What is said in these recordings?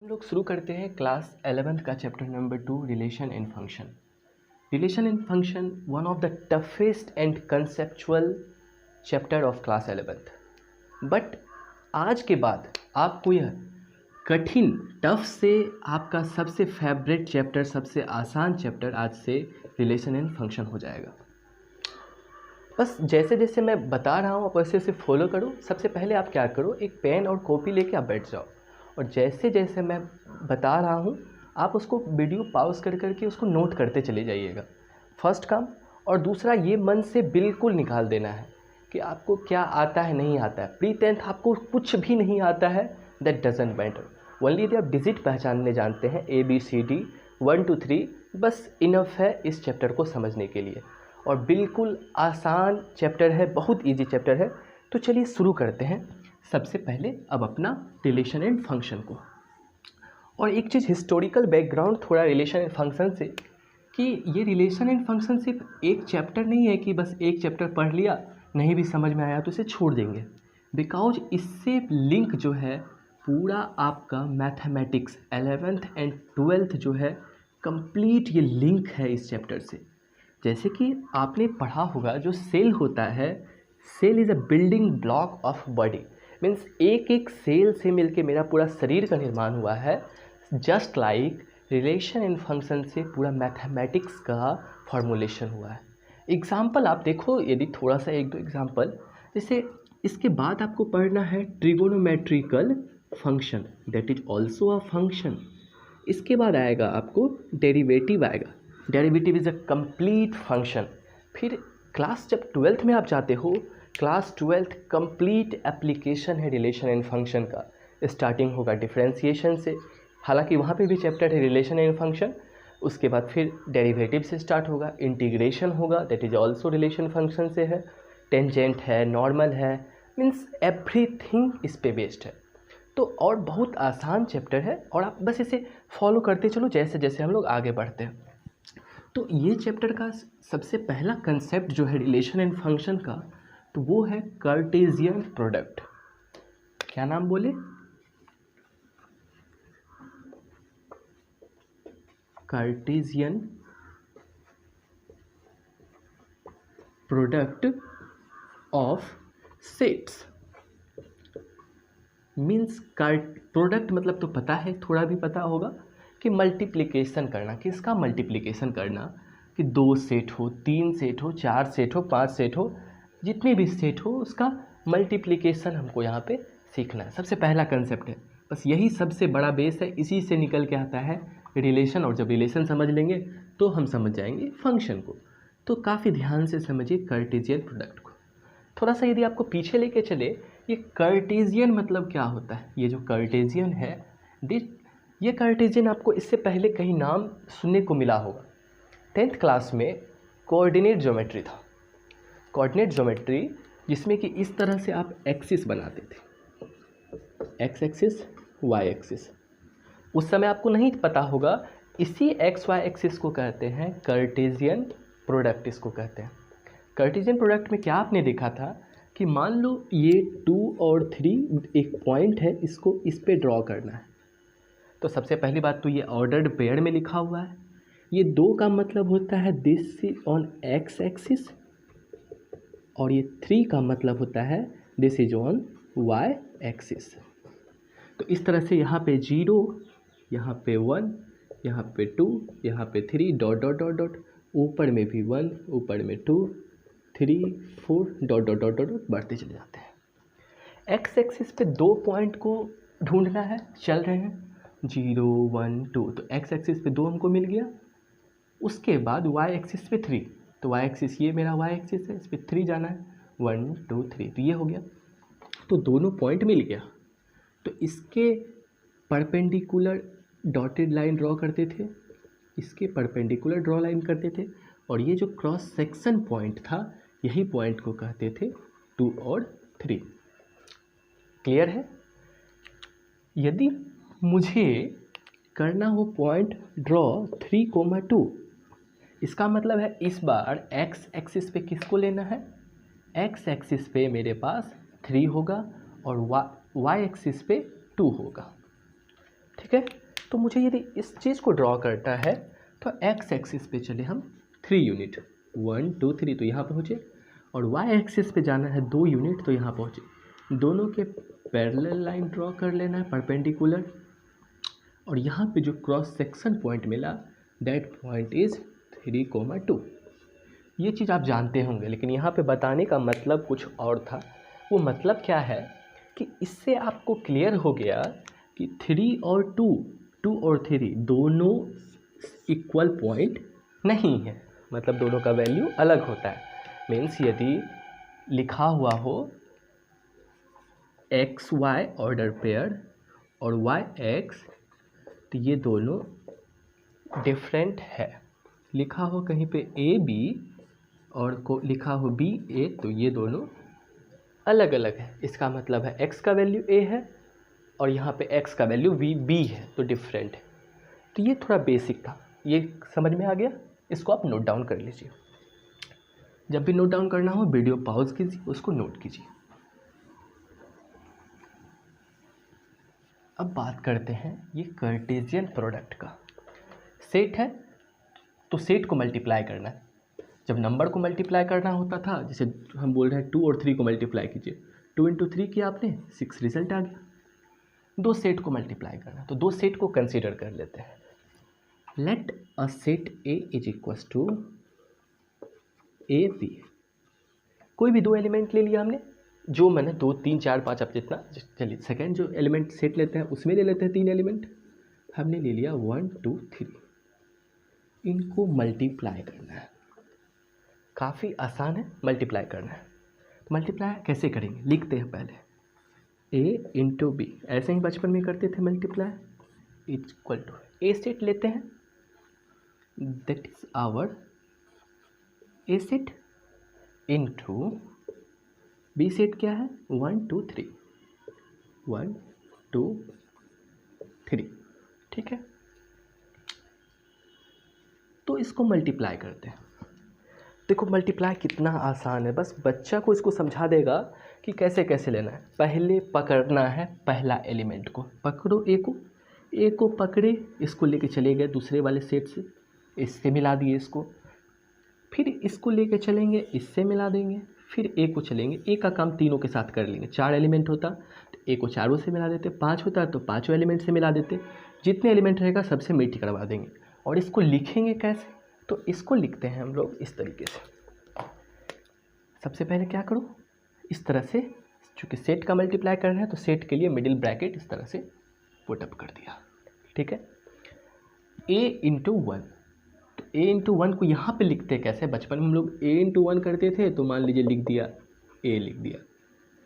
लोग शुरू करते हैं क्लास 11th का chapter number 2 relation and function. Relation and function one of the toughest and conceptual chapter of class 11th। But आज के बाद आपको यह कठिन टफ से आपका सबसे फेवरेट चैप्टर, सबसे आसान चैप्टर आज से रिलेशन एंड फंक्शन हो जाएगा। बस जैसे जैसे मैं बता रहा हूँ आप वैसे वैसे फॉलो करो। सबसे पहले आप क्या करो, एक पेन और कॉपी लेके आप बैठ जाओ और जैसे जैसे मैं बता रहा हूँ आप उसको वीडियो पॉज कर करके उसको नोट करते चले जाइएगा, फर्स्ट काम। और दूसरा, ये मन से बिल्कुल निकाल देना है कि आपको क्या आता है नहीं आता है। प्री 10th आपको कुछ भी नहीं आता है, दैट डजेंट मैटर। ओनली यदि आप डिजिट पहचानने जानते हैं ABCD 1 to 3, बस इनफ है इस चैप्टर को समझने के लिए। और बिल्कुल आसान चैप्टर है, बहुत इजी चैप्टर है। तो चलिए शुरू करते हैं। सबसे पहले अब अपना रिलेशन एंड फंक्शन को, और एक चीज़ हिस्टोरिकल बैकग्राउंड थोड़ा रिलेशन एंड फंक्शन से, कि ये रिलेशन एंड फंक्शन सिर्फ एक चैप्टर नहीं है कि बस एक चैप्टर पढ़ लिया, नहीं भी समझ में आया तो इसे छोड़ देंगे। बिकॉज इससे लिंक जो है पूरा आपका मैथमेटिक्स 11th एंड 12th जो है कंप्लीट ये लिंक है इस चैप्टर से। जैसे कि आपने पढ़ा होगा, जो सेल होता है, cell is a building block of body. Means एक एक सेल से मिलके मेरा पूरा शरीर का निर्माण हुआ है। Just like relation and function से पूरा मैथमेटिक्स का फॉर्मूलेशन हुआ है। एग्जाम्पल आप देखो, यदि थोड़ा सा एक दो एग्जाम्पल, जैसे इसके बाद आपको पढ़ना है trigonometrical function, that is also a function. इसके बाद आएगा आपको डेरिवेटिव आएगा, derivative is a complete function. फिर क्लास जब 12th में आप जाते हो, क्लास 12th कंप्लीट एप्लीकेशन है रिलेशन एंड फंक्शन का। स्टार्टिंग होगा डिफरेंशिएशन से, हालांकि वहाँ पे भी चैप्टर है रिलेशन एंड फंक्शन। उसके बाद फिर डेरिवेटिव से स्टार्ट होगा, इंटीग्रेशन होगा, that is also relation function से है। टेंजेंट है, नॉर्मल है, मीन्स एवरीथिंग इस पे बेस्ड है। तो और बहुत आसान चैप्टर है और आप बस इसे फॉलो करते चलो जैसे जैसे हम लोग आगे बढ़ते हैं। तो ये चैप्टर का सबसे पहला कंसेप्ट जो है रिलेशन एंड फंक्शन का, तो वो है कार्टेशियन प्रोडक्ट। क्या नाम बोले? Cartesian product of sets. Means product मतलब तो पता है, थोड़ा भी पता होगा कि मल्टीप्लिकेशन करना, किसका मल्टीप्लिकेशन करना, कि 2 सेट हो, 3 सेट हो, 4 सेट हो, 5 सेट हो, जितने भी सेट हो उसका मल्टीप्लिकेशन हमको यहाँ पे सीखना है। सबसे पहला कंसेप्ट है, बस यही सबसे बड़ा बेस है, इसी से निकल के आता है रिलेशन। और जब रिलेशन समझ लेंगे तो हम समझ जाएंगे फंक्शन को। तो काफ़ी ध्यान से समझिए कार्टेशियन प्रोडक्ट को। थोड़ा सा यदि आपको पीछे लेके चले, ये कार्टेशियन मतलब क्या होता है। ये जो कार्टेशियन है, ये कार्टेशियन आपको इससे पहले कहीं नाम सुनने को मिला होगा। 10th क्लास में कोऑर्डिनेट ज्योमेट्री था। कोऑर्डिनेट ज्योमेट्री जिसमें कि इस तरह से आप एक्सिस बनाते थे, एक्स एक्सिस, वाई एक्सिस। उस समय आपको नहीं पता होगा, इसी एक्स वाई एक्सिस को कहते हैं कार्टेशियन प्रोडक्ट, इसको कहते हैं। कार्टेशियन प्रोडक्ट में क्या आपने देखा था कि मान लो ये 2 और 3 एक पॉइंट है, इसको इस पे ड्रॉ करना है। तो सबसे पहली बात तो ये ऑर्डर्ड पेयर में लिखा हुआ है। ये 2 का मतलब होता है this is on x axis, और ये 3 का मतलब होता है this is on y axis. तो इस तरह से यहाँ पे 0, यहाँ पे 1, यहाँ पे 2, यहाँ पे 3, डॉट डॉट डॉट डॉट, ऊपर में भी 1, ऊपर में 2, 3, 4, डॉट डॉट डॉट डॉट बढ़ते चले जाते हैं। एक्स एक्सिस पे 2 पॉइंट को ढूंढना है, चल रहे हैं 0, 1, 2, तो एक्स एक्सिस पे 2 हमको मिल गया। उसके बाद वाई एक्सिस पे 3, तो वाई एक्सिस ये मेरा वाई एक्सिस है, इस पर 3 जाना है, 1, 2, 3, तो ये हो गया। तो दोनों पॉइंट मिल गया। तो इसके परपेंडिकुलर डॉटेड लाइन ड्रॉ करते थे, इसके परपेंडिकुलर ड्रॉ लाइन करते थे, और ये जो क्रॉस सेक्शन पॉइंट था, यही पॉइंट को कहते थे 2 और 3। क्लियर है? यदि मुझे करना हो पॉइंट ड्रॉ 3,2, इसका मतलब है इस बार एक्स एक्सिस पे किसको लेना है, एक्स एक्सिस पे मेरे पास 3 होगा और वाई एक्सिस पे 2 होगा। ठीक है। तो मुझे यदि इस चीज़ को ड्रॉ करना है तो एक्स एक्सिस पे चले हम 3 यूनिट, 1 2 3 तो यहाँ पहुँचे, और वाई एक्सिस पे जाना है 2 यूनिट तो यहाँ पहुँचे। दोनों के पैरेलल लाइन ड्रॉ कर लेना है परपेंडिकुलर, और यहाँ पे जो क्रॉस सेक्शन पॉइंट मिला दैट पॉइंट इज 3,2। ये चीज़ आप जानते होंगे, लेकिन यहाँ पे बताने का मतलब कुछ और था। वो मतलब क्या है कि इससे आपको क्लियर हो गया कि 3 और 2 और 3 दोनों इक्वल पॉइंट नहीं है, मतलब दोनों का वैल्यू अलग होता है। मीन्स यदि लिखा हुआ हो एक्स वाई ऑर्डर पेयर और वाई एक्स, तो ये दोनों डिफरेंट है। लिखा हो कहीं पे ए बी और को लिखा हो बी ए, तो ये दोनों अलग अलग है। इसका मतलब है एक्स का वैल्यू ए है और यहाँ पे एक्स का वैल्यू बी है, तो डिफरेंट है। तो ये थोड़ा बेसिक था, ये समझ में आ गया। इसको आप नोट डाउन कर लीजिए। जब भी नोट डाउन करना हो वीडियो पॉज कीजिए, उसको नोट कीजिए। अब बात करते हैं ये कार्टेशियन प्रोडक्ट का। सेट है तो सेट को मल्टीप्लाई करना है। जब नंबर को मल्टीप्लाई करना होता था, जैसे हम बोल रहे हैं 2 और 3 को मल्टीप्लाई कीजिए, 2 × 3 किया आपने, 6 रिजल्ट आ गया। दो सेट को मल्टीप्लाई करना, तो दो सेट को कंसीडर कर लेते हैं। Let a set A is equals to A B. कोई भी दो एलिमेंट ले लिया हमने, जो मैंने 2 3 4 5 अब जितना, चलिए सेकेंड जो एलिमेंट सेट लेते हैं उसमें ले लेते हैं 3 एलिमेंट। हमने ले लिया 1 2 3, इनको मल्टीप्लाई करना है। काफ़ी आसान है मल्टीप्लाई करना है। तो मल्टीप्लाई कैसे करेंगे, लिखते हैं पहले a इंटू बी, ऐसे ही बचपन में करते थे multiply. Equal to A set लेते हैं, that is our A set, into B set क्या है 1 2 3, 1 2 3, ठीक है। तो इसको मल्टीप्लाई करते हैं। देखो मल्टीप्लाई कितना आसान है, बस बच्चा को इसको समझा देगा कि कैसे कैसे लेना है। पहले पकड़ना है पहला एलिमेंट को, पकड़ो ए को पकड़े, इसको लेके चले गए दूसरे वाले सेट से, इससे मिला दिए इसको, फिर इसको लेके चलेंगे, इससे मिला देंगे, फिर ए को चलेंगे, ए का काम तीनों के साथ कर लेंगे। 4 एलिमेंट होता तो ए को चारों से मिला देते, 5 होता तो 5 एलिमेंट से मिला देते, जितने एलिमेंट रहेगा सबसे मिलटी करवा देंगे। और इसको लिखेंगे कैसे, तो इसको लिखते हैं हम लोग इस तरीके से। सबसे पहले क्या करो, इस तरह से, चूँकि सेट का मल्टीप्लाई करना है तो सेट के लिए मिडिल ब्रैकेट इस तरह से पुट अप कर दिया, ठीक है। a इंटू 1, तो a इंटू 1 को यहाँ पे लिखते हैं कैसे, बचपन में हम लोग a इंटू 1 करते थे तो मान लीजिए लिख दिया a लिख दिया,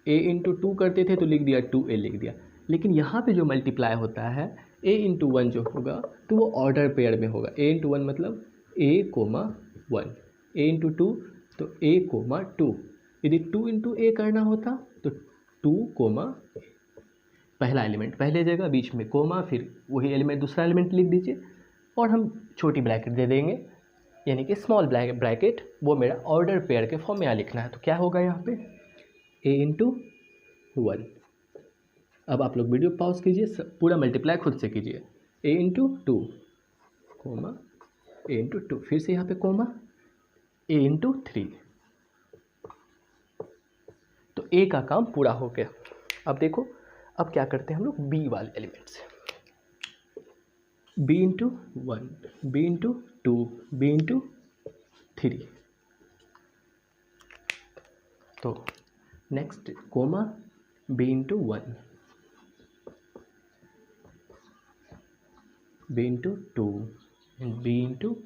a इंटू 2 करते थे तो लिख दिया 2a लिख दिया। लेकिन यहाँ पे जो मल्टीप्लाई होता है a इंटू 1 जो होगा तो वो ऑर्डर पेयर में होगा। a इंटू 1 मतलब a, 1, a इंटू 2 तो a, 2। यदि 2 इंटू a करना होता तो 2, पहला एलिमेंट पहले जगह, बीच में कोमा, फिर वही एलिमेंट दूसरा एलिमेंट लिख दीजिए, और हम छोटी ब्रैकेट दे देंगे, यानी कि स्मॉल ब्रैकेट। वो मेरा ऑर्डर पेयर के फॉर्म में यहाँ लिखना है। तो क्या होगा यहाँ पे a इंटू 1। अब आप लोग वीडियो पॉज कीजिए, पूरा मल्टीप्लाई खुद से कीजिए। a इंटू 2, a इंटू 2, फिर से यहाँ पे कोमा, a इंटू 3। तो a का काम पूरा हो गया। अब देखो, अब क्या करते हैं हम लोग b वाले एलिमेंट से, b into 1, b into 2, b into 3। तो next comma b into 1, b into 2, b into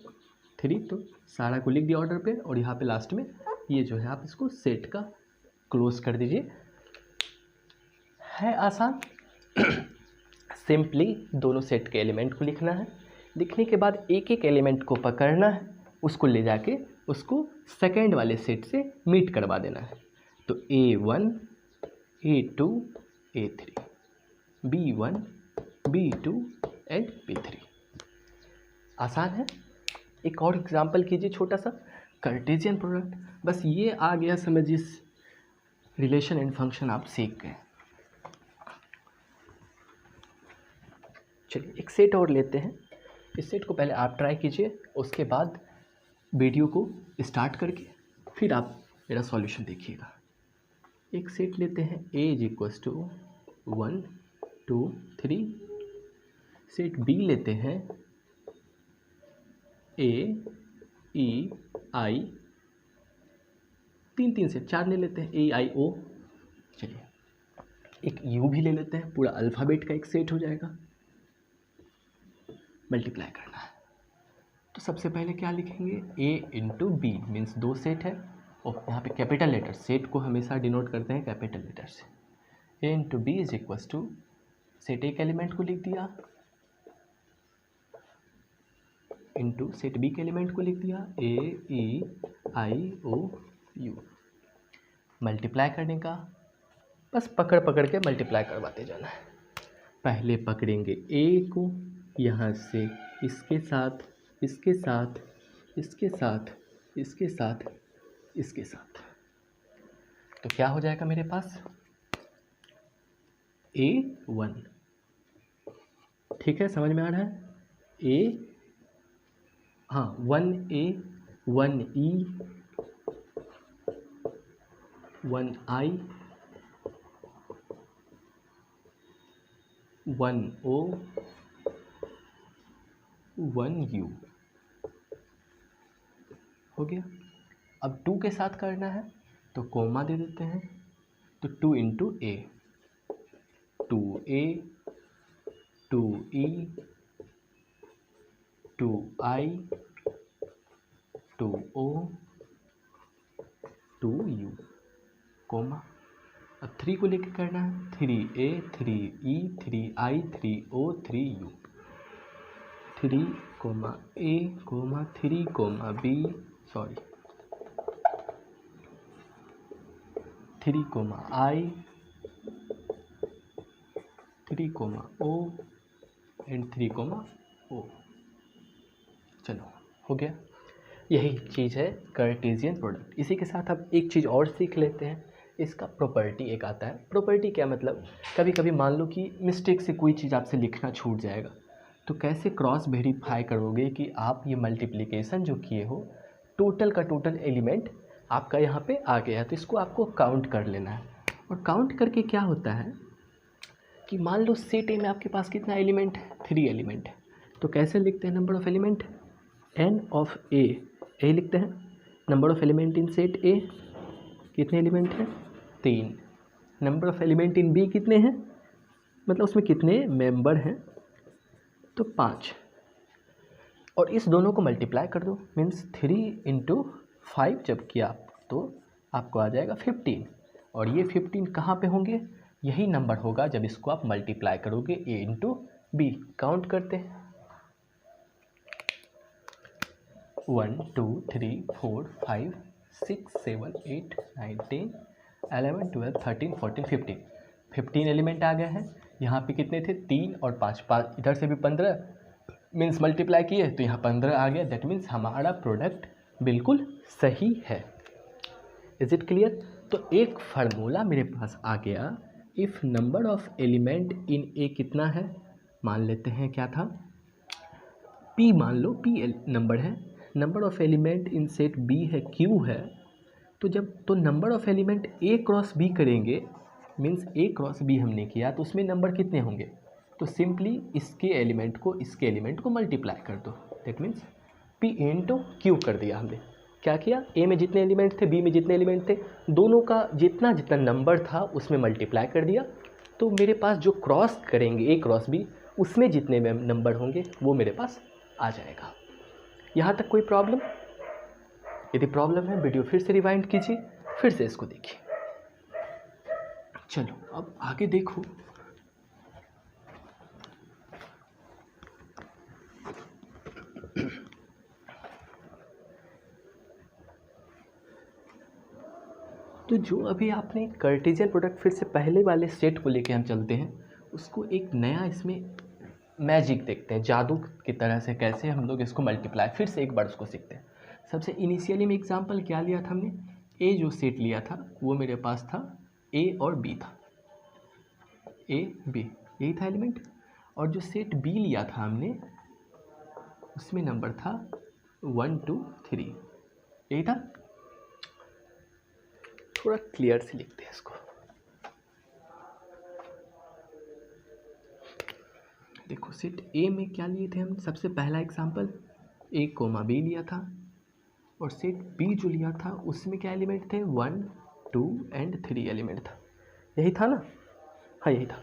3। तो सारा को लिख दिया ऑर्डर पे, और यहाँ पे लास्ट में ये जो है आप इसको सेट का क्लोज कर दीजिए। है आसान। सिंपली दोनों सेट के एलिमेंट को लिखना है, लिखने के बाद एक एक एलिमेंट को पकड़ना है, उसको ले जाके उसको सेकेंड वाले सेट से मीट करवा देना है। तो A1, A2, A3, B1, B2 and B3। आसान है। एक और एग्जांपल कीजिए छोटा सा, कार्टेशियन प्रोडक्ट। बस ये आ गया समझिए, रिलेशन एंड फंक्शन आप सीख गए। चलिए एक सेट और लेते हैं। इस सेट को पहले आप ट्राई कीजिए, उसके बाद वीडियो को स्टार्ट करके फिर आप मेरा सॉल्यूशन देखिएगा। एक सेट लेते हैं A is equals to 1 2 3। Set B लेते हैं A E I, तीन से 4 ले लेते हैं A I O। चलिए एक U भी ले लेते हैं, पूरा अल्फ़ाबेट का एक सेट हो जाएगा। मल्टीप्लाई करना है तो सबसे पहले क्या लिखेंगे, A into B means 2 set है, और यहाँ पे कैपिटल लेटर, सेट को हमेशा डिनोट करते हैं कैपिटल लेटर से। A into B is equals to, set A के एलिमेंट को लिख दिया इंटू सेट B के एलिमेंट को लिख दिया A E I O U। Multiply करने का बस पकड़ पकड़ के मल्टीप्लाई करवाते जाना है। पहले पकड़ेंगे A को, यहाँ से इसके साथ, इसके साथ, इसके साथ, इसके साथ, इसके साथ, तो क्या हो जाएगा मेरे पास A1। ठीक है, समझ में आ रहा है। A, हाँ 1A 1E 1I 1O 1U हो गया। अब 2 के साथ करना है तो कोमा दे देते हैं, तो 2 into A 2A 2E 2I 2O 2U coma. अब 3 को लेके करना है, 3A 3E 3I 3O 3U 3 comma A comma 3 comma B, sorry 3 comma I 3 comma O and 3 comma O। चलो हो गया। यही चीज़ है कार्टेशियन प्रोडक्ट। इसी के साथ अब एक चीज़ और सीख लेते हैं, इसका प्रॉपर्टी एक आता है। प्रॉपर्टी क्या मतलब, कभी कभी मान लो कि मिस्टेक से कोई चीज़ आपसे लिखना छूट जाएगा, तो कैसे क्रॉस वेरीफाई करोगे कि आप ये मल्टीप्लिकेशन जो किए हो, टोटल का टोटल एलिमेंट आपका यहाँ पे आ गया है, तो इसको आपको काउंट कर लेना है। और काउंट करके क्या होता है कि मान लो सेट ए में आपके पास कितना एलिमेंट है, 3 एलिमेंट है, तो कैसे लिखते हैं number of element, n of A लिखते हैं। Number of element in set A कितने एलिमेंट हैं, 3। Number of element in B कितने हैं, मतलब उसमें कितने मेंबर हैं, तो 5। और इस दोनों को मल्टीप्लाई कर दो, मीन्स 3 इंटू 5 जब किया तो आपको आ जाएगा 15। और ये 15 कहाँ पे होंगे, यही नंबर होगा जब इसको आप मल्टीप्लाई करोगे ए इंटू बी। काउंट करते हैं, 1 2 3 4 5 6 7 8 9 10 11 12 13 14 15 15 एलिमेंट आ गए हैं। यहाँ पे कितने थे, 3 और 5, इधर से भी 15 मीन्स मल्टीप्लाई किए तो यहाँ 15 आ गया। दैट मीन्स हमारा प्रोडक्ट बिल्कुल सही है। Is it clear. तो एक फार्मूला मेरे पास आ गया, if number of element in A कितना है, मान लेते हैं क्या था, P मान लो P नंबर है, number of element in set B है Q है, तो जब तो number of element A cross B करेंगे, मीन्स A क्रॉस B हमने किया तो उसमें नंबर कितने होंगे, तो सिंपली इसके एलिमेंट को इसके एलिमेंट को मल्टीप्लाई कर दो। That means P into Q कर दिया हमने। क्या किया, A में जितने एलिमेंट थे B में जितने एलिमेंट थे, दोनों का जितना जितना नंबर था उसमें मल्टीप्लाई कर दिया, तो मेरे पास जो क्रॉस करेंगे A क्रॉस B उसमें जितने नंबर होंगे वो मेरे पास आ जाएगा। यहाँ तक कोई प्रॉब्लम? यदि प्रॉब्लम है वीडियो फिर से रिवाइंड कीजिए, फिर से इसको देखिए। चलो अब आगे देखो। तो जो अभी आपने कार्टेशियन प्रोडक्ट, फिर से पहले वाले सेट को लेके हम चलते हैं, उसको एक नया इसमें मैजिक देखते हैं, जादू की तरह से कैसे हम लोग इसको मल्टीप्लाई फिर से एक बार उसको सीखते हैं। सबसे इनिशियली में एग्जांपल क्या लिया था हमने, ए जो सेट लिया था वो मेरे पास था ए और बी था, ए बी यही था एलिमेंट। और जो सेट बी लिया था हमने उसमें नंबर था 1 2 3, यही था। थोड़ा क्लियर से लिखते हैं इसको। देखो सेट ए में क्या लिए थे हमने, सबसे पहला एग्जांपल ए कोमा बी लिया था, और सेट बी जो लिया था उसमें क्या एलिमेंट थे, 1 2 एंड 3 एलिमेंट था, यही था ना। हाँ यही था।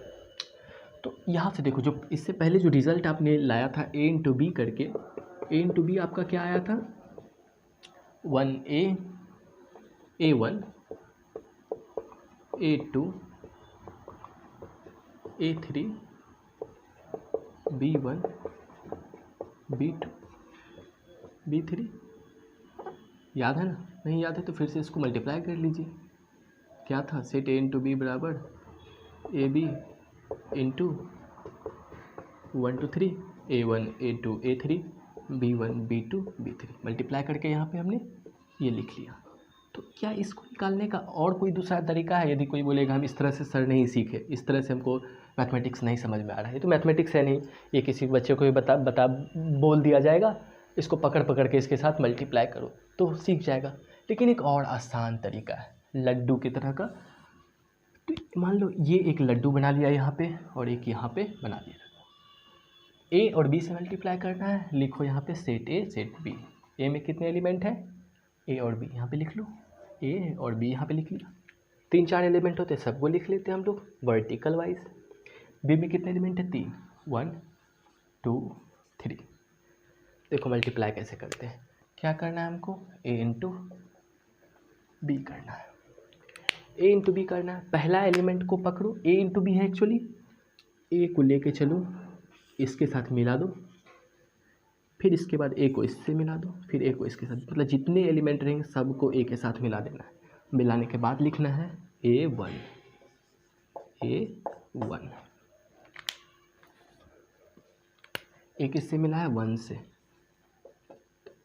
तो यहाँ से देखो जो इससे पहले जो रिज़ल्ट आपने लाया था ए इंटू बी करके, ए इंटू बी आपका क्या आया था, 1a a1 a2 a3 b1 b2 b3। याद है ना, नहीं याद है तो फिर से इसको मल्टीप्लाई कर लीजिए। क्या था, सेट ए इंटू बी बराबर A B into 1 2 3 a1 a2 a3 b1 b2 b3, multiply करके यहाँ पे हमने ये लिख लिया। तो क्या इसको निकालने का और कोई दूसरा तरीका है? यदि कोई बोलेगा हम इस तरह से सर नहीं सीखे, इस तरह से हमको मैथमेटिक्स नहीं समझ में आ रहा है, तो मैथमेटिक्स है नहीं, ये किसी बच्चे को भी बता बोल दिया जाएगा, इसको पकड़ पकड़ के इसके साथ मल्टीप्लाई करो तो सीख जाएगा। लेकिन एक और आसान तरीका है लड्डू की तरह का। तो मान लो ये एक लड्डू बना लिया यहाँ पे और एक यहाँ पे बना लिया, ए और बी से मल्टीप्लाई करना है, लिखो यहाँ पे सेट ए सेट बी। ए में कितने एलिमेंट हैं, ए और बी, यहाँ पे लिख लो, ए और बी यहाँ पे लिख लिया। 3 4 एलिमेंट होते हैं, सबको लिख लेते हैं हम लोग वर्टिकल वाइज। बी में कितने एलिमेंट है, 3, 1 2 3। देखो मल्टीप्लाई कैसे करते हैं, क्या करना है हमको, ए इंटू बी करना है, ए इंटू बी करना है। पहला एलिमेंट को पकड़ो, ए इंटू बी है एक्चुअली, ए को लेके चलो, इसके साथ मिला दो, फिर इसके बाद ए को इससे मिला दो, फिर ए को इसके साथ, मतलब जितने एलिमेंट रहेंगे सबको ए के साथ मिला देना है। मिलाने के बाद लिखना है a1 ए किससे मिला है, 1 से,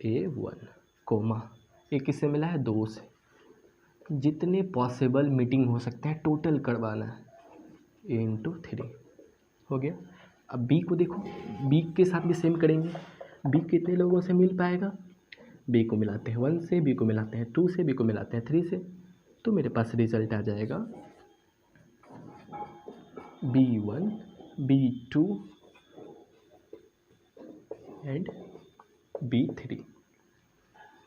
a1 कोमा ए किससे मिला है, 2 से। जितने पॉसिबल मीटिंग हो सकते हैं टोटल करवाना है, a इंटू 3 हो गया। अब बी को देखो, बी के साथ भी सेम करेंगे। बी कितने लोगों से मिल पाएगा, बी को मिलाते हैं 1 से, बी को मिलाते हैं 2 से, बी को मिलाते हैं 3 से, तो मेरे पास रिजल्ट आ जाएगा b1 b2 एंड b3।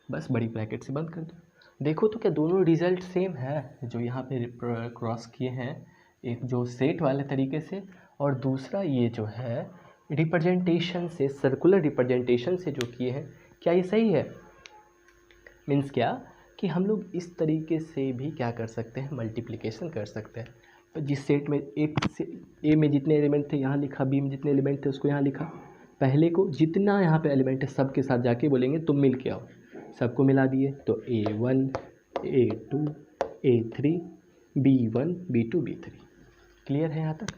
बस बड़ी ब्रैकेट से बंद कर दो। देखो तो क्या दोनों रिजल्ट सेम है जो यहाँ पे क्रॉस किए हैं, एक जो सेट वाले तरीके से और दूसरा ये जो है रिप्रेजेंटेशन से, सर्कुलर रिप्रेजेंटेशन से जो किए हैं, क्या ये सही है? मीन्स क्या कि हम लोग इस तरीके से भी क्या कर सकते हैं, मल्टीप्लिकेशन कर सकते हैं। तो जिस सेट में एक से ए में जितने एलिमेंट थे यहाँ लिखा, बी में जितने एलिमेंट थे उसको यहाँ लिखा, पहले को जितना यहाँ पे एलिमेंट है सब के साथ जाके बोलेंगे तुम मिल के आओ, सबको मिला दिए तो a1 a2 a3 b1 b2 b3। Clear है यहाँ तक?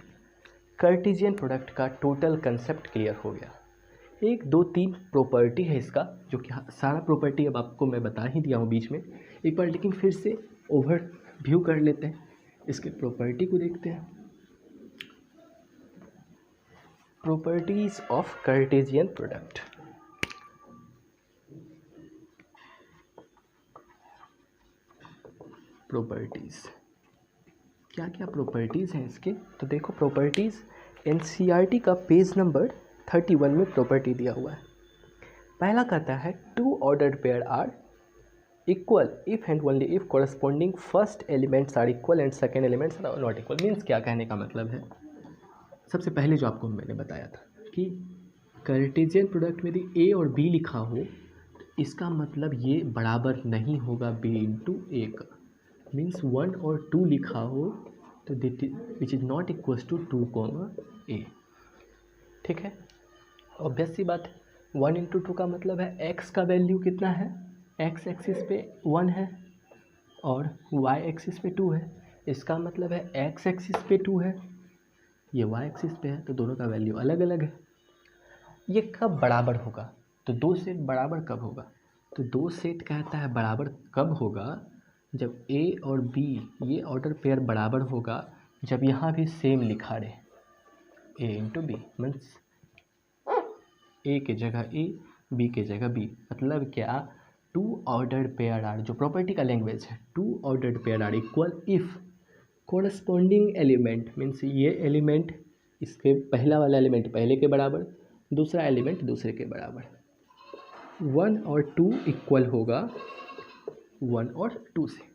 कार्टेशियन प्रोडक्ट का टोटल कंसेप्ट क्लियर हो गया। 1 2 3 प्रॉपर्टी है इसका, जो कि सारा प्रॉपर्टी अब आपको मैं बता ही दिया हूँ बीच में एक बार, लेकिन फिर से ओवर व्यू कर लेते हैं, इसके प्रॉपर्टी को देखते हैं। Properties of Cartesian product. Properties, क्या क्या प्रॉपर्टीज़ हैं इसके, तो देखो प्रॉपर्टीज़ एनसीईआरटी का पेज नंबर 31 में प्रॉपर्टी दिया हुआ है। पहला कहता है 2 ordered pair are equal if and only if corresponding first elements are equal and second elements are not equal. Means क्या कहने का मतलब है, सबसे पहले जो आपको मैंने बताया था कि कार्टेशियन प्रोडक्ट में यदि ए और बी लिखा हो तो इसका मतलब ये बराबर नहीं होगा बी इंटू ए का। मीन्स 1 और 2 लिखा हो तो which is not equals to 2 A. ठीक है, ऑब्वियस सी बात है। 1 इंटू 2 का मतलब है x का वैल्यू कितना है, x एक्सिस पे 1 है और y एक्सिस पे 2 है। इसका मतलब है x एक्सिस पे 2 है, ये y एक्सिस पे है, तो दोनों का वैल्यू अलग अलग है। ये कब बराबर होगा, तो 2 सेट बराबर कब होगा, तो 2 सेट कहता है बराबर कब होगा, जब a और b ये ऑर्डर पेयर बराबर होगा, जब यहाँ भी सेम लिखा रहे। A into B, means A के जगह ए, बी के जगह बी। मतलब क्या, टू ऑर्डर्ड पेयर आर, जो प्रॉपर्टी का लैंग्वेज है, two ordered pair are equal if corresponding element, means ये एलिमेंट इसके पहला वाला एलिमेंट पहले के बराबर, दूसरा एलिमेंट दूसरे के बराबर, 1 और 2 इक्वल होगा 1 और 2 से।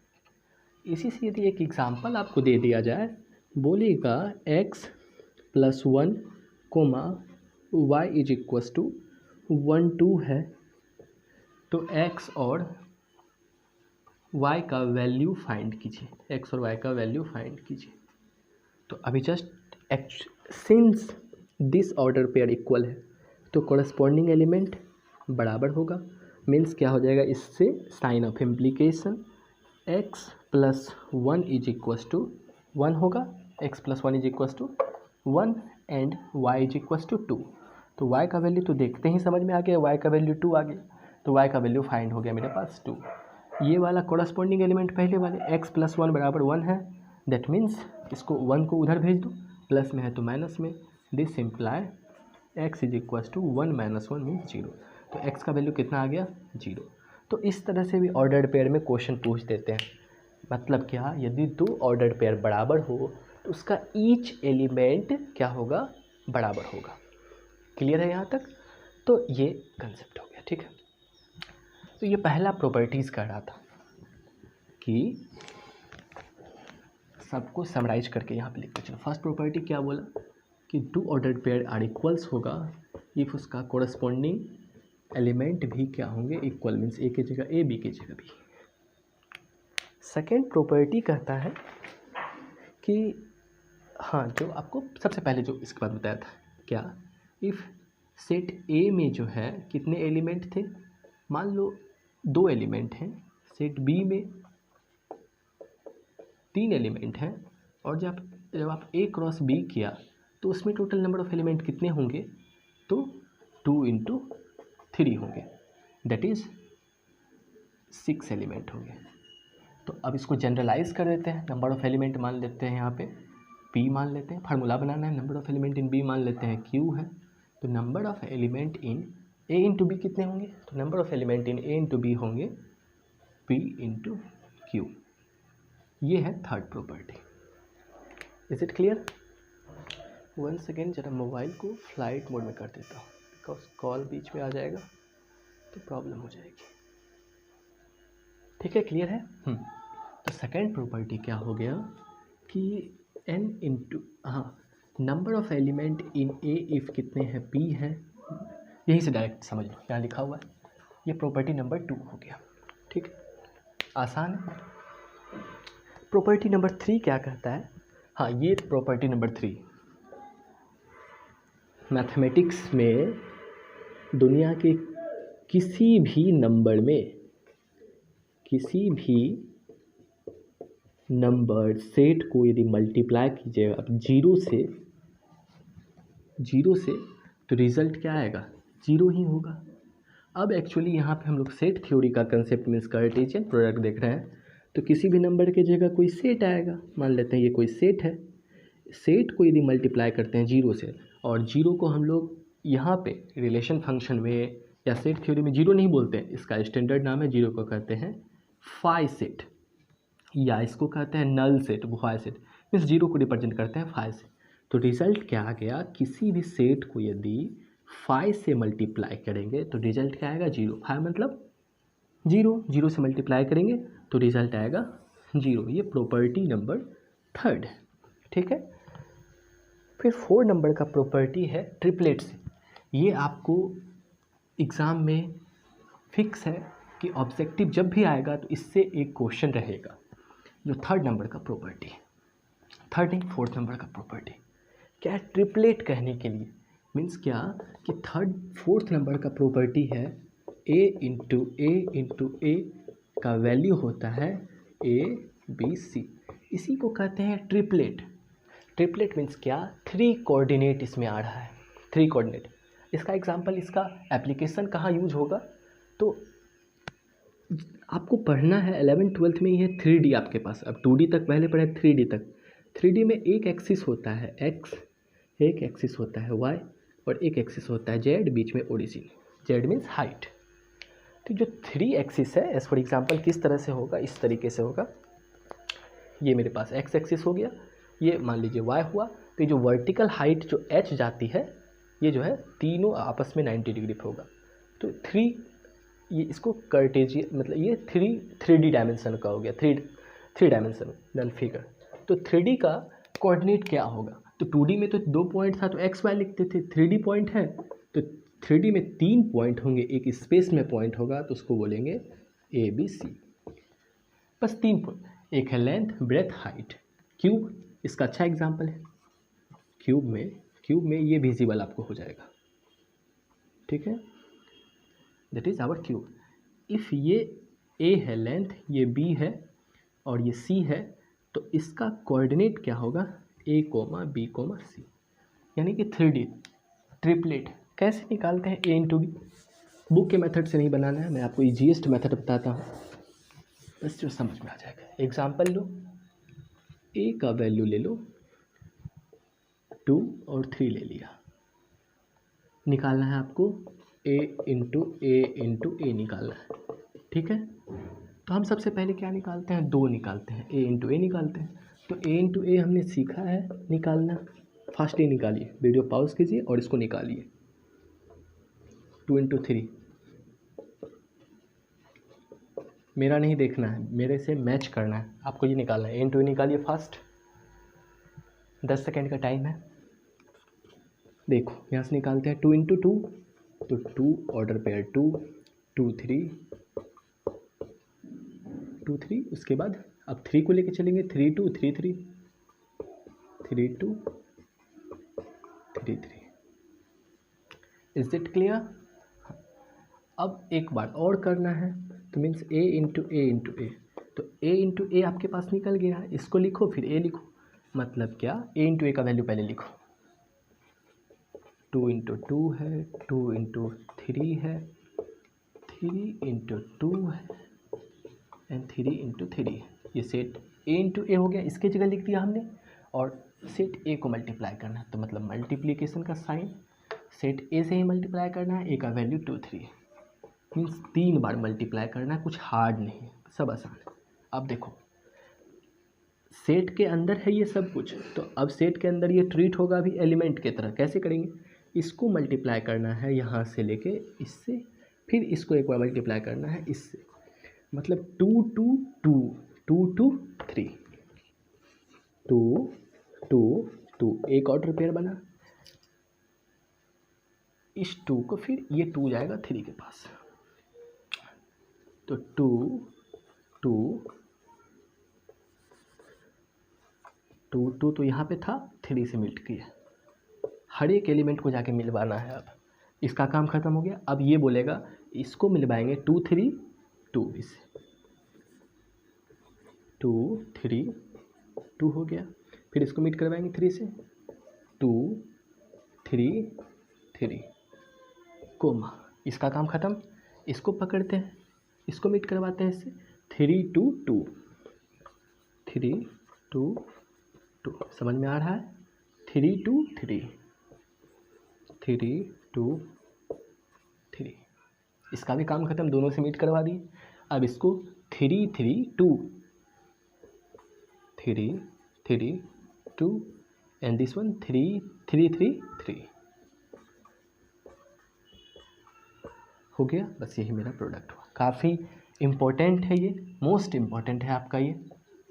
इसी से यदि एक एग्जांपल आपको दे दिया जाए, बोलेगा x plus 1 comma y is equals to 1 2 है, तो x और y का वैल्यू फाइंड कीजिए, x और y का वैल्यू फाइंड कीजिए। तो अभी just since this order pair equal है तो कोरस्पॉन्डिंग एलिमेंट बराबर होगा, मीन्स क्या हो जाएगा, इससे sign of implication x plus 1 is equals to 1 होगा, x plus 1 is equals to 1 and y is equals to 2। तो y का वैल्यू तो देखते ही समझ में आ गया, y का वैल्यू 2 आ गया, तो y का वैल्यू फाइंड हो गया मेरे पास 2। ये वाला कोरस्पॉन्डिंग एलिमेंट पहले वाले x प्लस 1 बराबर 1 है, दैट मीन्स इसको 1 को उधर भेज दो, प्लस में है तो माइनस में, this imply x is equals to 1 minus 1 means 0। तो x का वैल्यू कितना आ गया, 0। तो इस तरह से भी ऑर्डर्ड पेयर में क्वेश्चन पूछ देते हैं। मतलब क्या, यदि दो ऑर्डर्ड पेयर बराबर हो तो उसका ईच एलिमेंट क्या होगा, बराबर होगा। क्लियर है यहाँ तक? तो ये कंसेप्ट हो गया, ठीक है। तो ये पहला प्रॉपर्टीज़ कर रहा था कि सबको समराइज करके यहाँ पे लिखते चलो। फर्स्ट प्रॉपर्टी क्या बोला कि two ordered pair are equals होगा इफ़ उसका कोरस्पॉन्डिंग एलिमेंट भी क्या होंगे, इक्वल, मीन्स ए की जगह ए, बी की जगह बी। सेकेंड प्रॉपर्टी कहता है कि हाँ, जो आपको सबसे पहले जो इसके बाद बताया था, क्या, इफ़ सेट ए में जो है कितने एलिमेंट थे, मान लो 2 एलिमेंट हैं, सेट बी में 3 एलिमेंट हैं, और जब आप ए क्रॉस बी किया तो उसमें टोटल नंबर ऑफ एलिमेंट कितने होंगे, तो 2 इंटू 3 होंगे, दैट इज़ 6 एलिमेंट होंगे। तो अब इसको जनरलाइज कर देते हैं, नंबर ऑफ एलिमेंट मान लेते हैं यहाँ पे p मान लेते हैं, फार्मूला बनाना है, number of element in b मान लेते हैं q है। तो number of element in a into B कितने होंगे, तो number of element in a into B होंगे p इंटू क्यू। ये है third property. Is it clear? 1 second, जरा मोबाइल को फ्लाइट मोड में कर देता हूँ, बिकॉज कॉल बीच में आ जाएगा तो प्रॉब्लम हो जाएगी। ठीक है, क्लियर है? तो सेकेंड प्रॉपर्टी क्या हो गया कि n इंटू, हाँ, number of element in a if कितने हैं, p है, यहीं से डायरेक्ट समझ लो, यहाँ लिखा हुआ है। ये प्रॉपर्टी नंबर 2 हो गया, ठीक, आसान है। प्रॉपर्टी नंबर 3 क्या कहता है, हाँ, ये प्रॉपर्टी नंबर 3 मैथमेटिक्स में दुनिया के किसी भी नंबर में, किसी भी नंबर सेट को यदि मल्टीप्लाई कीजिएगा अब 0 से तो रिज़ल्ट क्या आएगा, 0 ही होगा। अब एक्चुअली यहाँ पे हम लोग सेट थ्योरी का कंसेप्ट मीन्स कार्टेशियन प्रोडक्ट देख रहे हैं, तो किसी भी नंबर की जगह कोई सेट आएगा, मान लेते हैं ये कोई सेट है, सेट को यदि मल्टीप्लाई करते हैं 0 से, और 0 को हम लोग यहाँ पे रिलेशन फंक्शन में या सेट थ्योरी में 0 नहीं बोलते हैं, इसका स्टैंडर्ड नाम है, 0 को कहते हैं फाई सेट, या इसको कहते हैं null set, phi set means 0 को रिप्रेजेंट करते हैं फाई से। तो रिज़ल्ट क्या आ गया, किसी भी सेट को यदि फाई से मल्टीप्लाई करेंगे तो रिज़ल्ट क्या आएगा, 0। फाई मतलब 0 से मल्टीप्लाई करेंगे तो रिज़ल्ट आएगा 0। ये प्रॉपर्टी नंबर 3 है, ठीक है। फिर 4 नंबर का प्रॉपर्टी है ट्रिपलेट से। ये आपको एग्ज़ाम में फिक्स है कि ऑब्जेक्टिव जब भी आएगा तो इससे एक क्वेश्चन रहेगा, जो 3 नंबर का प्रॉपर्टी है, 3rd नहीं 4th नंबर का प्रॉपर्टी क्या है, ट्रिपलेट कहने के लिए मीन्स क्या कि 3rd 4th नंबर का प्रॉपर्टी है a इंटू ए का वैल्यू होता है a b c, इसी को कहते हैं ट्रिपलेट। ट्रिपलेट मीन्स क्या, 3 कोऑर्डिनेट इसमें आ रहा है, 3 कोऑर्डिनेट। इसका एग्जांपल, इसका एप्लीकेशन कहाँ यूज होगा, तो आपको पढ़ना है 11th 12th में, ये 3D आपके पास, अब 2D तक पहले पढ़े, 3D तक। 3D में एक एक्सिस होता है x, एक एक्सिस होता है y और एक एक्सिस होता है z, बीच में ओरिजिन। z means height. तो जो 3 एक्सिस है, एज फॉर एग्जाम्पल किस तरह से होगा, इस तरीके से होगा। ये मेरे पास x एक्सिस हो गया, ये मान लीजिए y हुआ। तो ये जो वर्टिकल हाइट जो h जाती है, ये जो है तीनों आपस में 90 डिग्री पे होगा। तो 3, ये इसको कार्टेशियन, मतलब ये 3D डायमेंशन का हो गया, थ्री डायमेंशनल फिगर। तो 3D का कोऑर्डिनेट क्या होगा? तो 2D में तो 2 पॉइंट था तो एक्स वाई लिखते थे, 3D पॉइंट है तो 3D में 3 पॉइंट होंगे, एक स्पेस में पॉइंट होगा तो उसको बोलेंगे ABC। बस 3 पॉइंट, एक है लेंथ, ब्रेथ, हाइट। क्यूब इसका अच्छा एग्जाम्पल है। क्यूब में ये विजिबल आपको हो जाएगा, ठीक है, that is our cube. If ये A है लेंथ, ये B है और ये C है, तो इसका कोऑर्डिनेट क्या होगा? A, B, C, यानी कि 3D ट्रिपलेट। कैसे निकालते हैं A इंटू बी? बुक के मेथड से नहीं बनाना है, मैं आपको ईजीएस्ट मेथड बताता हूँ, बस जो समझ में आ जाएगा। एग्जाम्पल लो, A का वैल्यू ले लो 2 और 3 ले लिया। निकालना है आपको A इंटू A निकालना है, ठीक है। तो हम सबसे पहले क्या निकालते हैं? 2 निकालते हैं, A इंटू A निकालते हैं। तो A इंटू A हमने सीखा है निकालना। फास्ट A निकालिए, वीडियो पॉज कीजिए और इसको निकालिए। 2 इंटू 3, मेरा नहीं देखना है, मेरे से मैच करना है, आपको ये निकालना है। A इंटू A निकालिए फास्ट, 10 सेकेंड का टाइम है। देखो यहाँ से निकालते हैं 2 इंटू 2, तो 2 ऑर्डर पेयर 2, 2 3, उसके बाद अब 3 को लेके चलेंगे, 3 2 3 3, 3 2 3 3। Is it clear? अब एक बार और करना है, तो मीन्स A इंटू A। तो A इंटू A आपके पास निकल गया, इसको लिखो फिर A लिखो। मतलब क्या? A इंटू A का वैल्यू पहले लिखो। 2 इंटू 2 है, 2 इंटू 3 है, 3 इंटू 2 है एंड 3 इंटू 3। ये सेट A इंटू A हो गया, इसके जगह लिख दिया हमने। और सेट A को मल्टीप्लाई करना है, तो मतलब मल्टीप्लिकेशन का साइन सेट A से ही मल्टीप्लाई करना है। A का वैल्यू 2 3 मीन्स 3 बार मल्टीप्लाई करना है, कुछ हार्ड नहीं, सब आसान है। अब देखो सेट के अंदर है ये सब कुछ, तो अब सेट के अंदर ये ट्रीट होगा भी एलिमेंट की तरह। कैसे करेंगे? इसको मल्टीप्लाई करना है यहाँ से लेके इससे, फिर इसको एक बार मल्टीप्लाई करना है इससे, मतलब 2 2 2 2 2 3, 2 2 2, एक ऑर्डर पेयर बना। इस 2 को फिर ये 2 जाएगा 3 के पास, तो 2 2 2 2 तो यहाँ पे था, 3 से मिलट किया। हर एक एलिमेंट को जाके मिलवाना है। अब इसका काम ख़त्म हो गया। अब ये बोलेगा इसको मिलवाएंगे 2 3 2, इससे 2 3 2 हो गया। फिर इसको मीट करवाएंगे 3 से, 2 3 3, कोमा, इसका काम ख़त्म। इसको पकड़ते हैं, इसको मीट करवाते हैं इससे, 3 2 2 3 2 2, समझ में आ रहा है? 3 2 3 3 2 3, इसका भी काम ख़त्म, दोनों से मीट करवा दिए। अब इसको 3 3 2 3 3 2 एंड दिस वन 3 3 3 3 हो गया। बस यही मेरा प्रोडक्ट हुआ। काफ़ी इम्पोर्टेंट है ये, मोस्ट इम्पॉर्टेंट है आपका ये,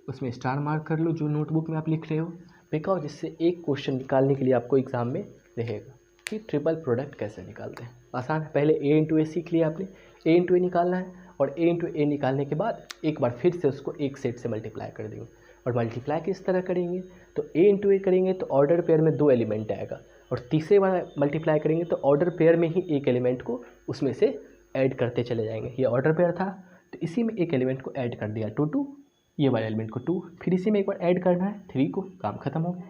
उसमें स्टार मार्क कर लो जो नोटबुक में आप लिख रहे हो, बिकॉज इससे एक क्वेश्चन निकालने के लिए आपको एग्ज़ाम में रहेगा कि ट्रिपल प्रोडक्ट कैसे निकालते हैं। आसान है। पहले A इंटू A सीख लिया आपने, A इंटू A निकालना है, और A इंटू A निकालने के बाद एक बार फिर से उसको एक सेट से मल्टीप्लाई कर देंगे। और मल्टीप्लाई किस तरह करेंगे? तो A इंटू A करेंगे तो ऑर्डर पेयर में 2 एलिमेंट आएगा, और तीसरे बार मल्टीप्लाई करेंगे तो ऑर्डर पेयर में ही एक एलिमेंट को उसमें से ऐड करते चले जाएंगे। ये ऑर्डर पेयर था तो इसी में एक एलिमेंट को ऐड कर दिया 2 2, ये वाले एलिमेंट को 2, फिर इसी में एक बार ऐड करना है 3 को, काम ख़त्म हो गया।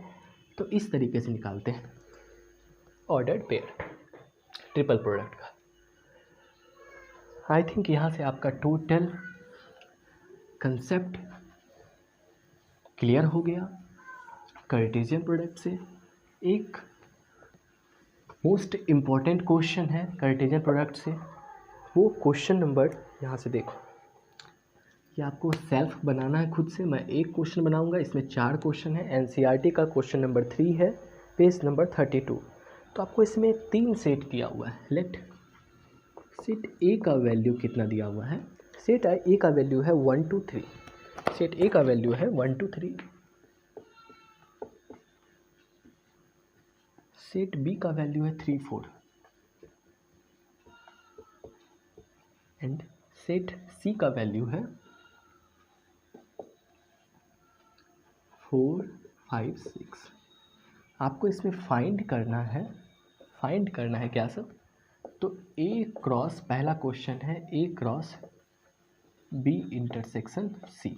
तो इस तरीके से निकालते हैं ऑर्डर्ड पेयर ट्रिपल प्रोडक्ट का। आई थिंक यहाँ से आपका टोटल कंसेप्ट क्लियर हो गया। कार्टेशियन प्रोडक्ट से एक मोस्ट इम्पॉर्टेंट क्वेश्चन है कार्टेशियन प्रोडक्ट से। वो क्वेश्चन नंबर यहाँ से देखो कि आपको सेल्फ बनाना है खुद से। मैं एक क्वेश्चन बनाऊंगा, इसमें 4 क्वेश्चन है। एनसीईआरटी का क्वेश्चन नंबर 3 है, पेज नंबर 32। तो आपको इसमें 3 सेट दिया हुआ है। लेट सेट ए का वैल्यू कितना दिया हुआ है? सेट ए का वैल्यू है 1 2 3। सेट ए का वैल्यू है 1 2 3। सेट बी का वैल्यू है 3 4 एंड सेट सी का वैल्यू है 4 5 6। आपको इसमें फाइंड करना है क्या सब? तो ए क्रॉस, पहला क्वेश्चन है A cross B intersection C.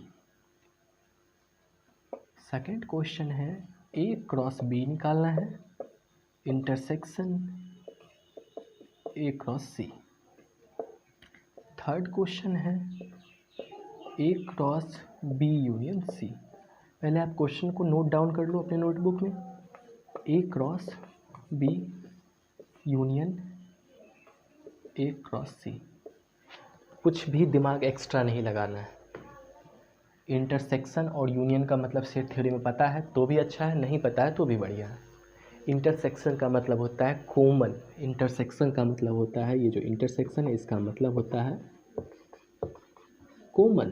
Second question है ए क्रॉस बी निकालना है intersection A cross C. Third question है A cross B union C. पहले आप क्वेश्चन को नोट डाउन कर लो अपने नोटबुक में। A cross B union A cross C. कुछ भी दिमाग एक्स्ट्रा नहीं लगाना है। इंटरसेक्शन और यूनियन का मतलब सेट थ्योरी में पता है तो भी अच्छा है, नहीं पता है तो भी बढ़िया है। इंटरसेक्शन का मतलब होता है कॉमन। इंटरसेक्शन का मतलब होता है, ये जो इंटरसेक्शन है इसका मतलब होता है कॉमन।